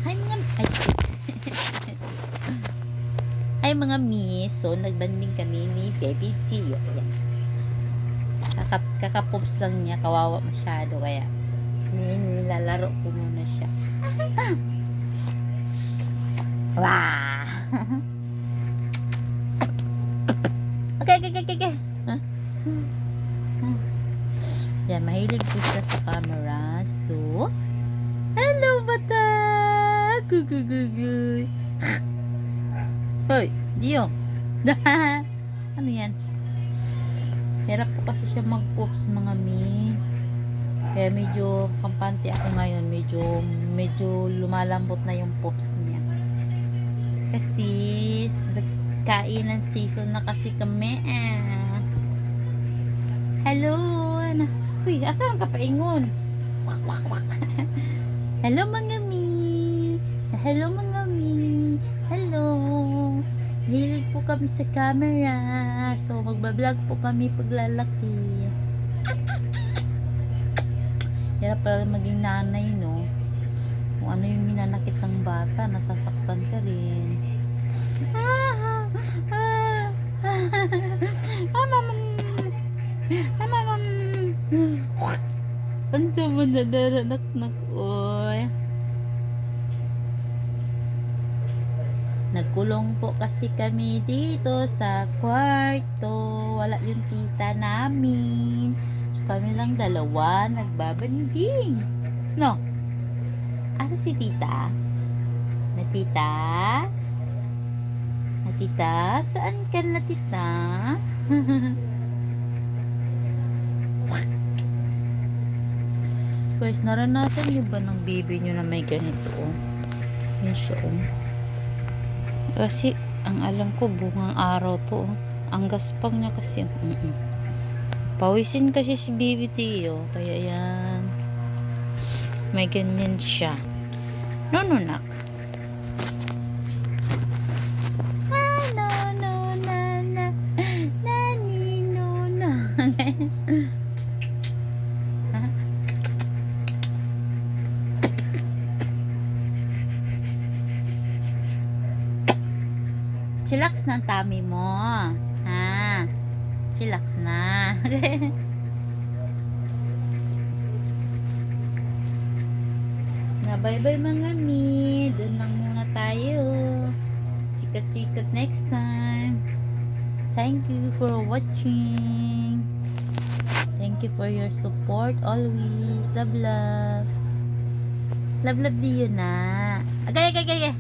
Hi mga Hi mga miss. So nagbanding kami ni Baby Gio. Ayan. Kakapops lang niya, kawawa masyado kaya nilalaro ko muna siya. Wah. Okay. Yan, mahilig po siya sa camera. So, hello bata! Guguguguy. Hoy, Dio. Ano yan? Hirap po kasi siya mag-poops mga mi. Kaya medyo kampante ako ngayon. Medyo lumalambot na yung poops niya. Kasi kainan season na kasi kami. Hello. Uy, asan ka paingon? Hello mga mi. Hello mga mi. Hello. Hilig po kami sa camera. So, magbablog po kami paglalaki. Hirap pala maging nanay, no? Kung ano yung ninanakit ng bata, nasasaktan ka rin. Ang sama na daranak-nak, oy. Nagkulong po kasi kami dito sa kwarto. Wala yung tita namin. So kami lang dalawa nagbabanding. No? Asa si tita? Na tita? Na tita? Saan ka na tita? Guys, naranasan niyo ba ng baby niyo na may ganito? Yun siya, Kasi, ang alam ko, bungang araw to. Ang gaspang niya kasi. Pawisin kasi si baby Tio. Kaya yan. May ganyan siya. No, nak. Chillax na ang tummy mo. Ha? Chillax na. Na bye-bye mga mi. Doon lang muna tayo. Chikat-chikat next time. Thank you for watching. Thank you for your support always. Love. Love, Dio na. Agay.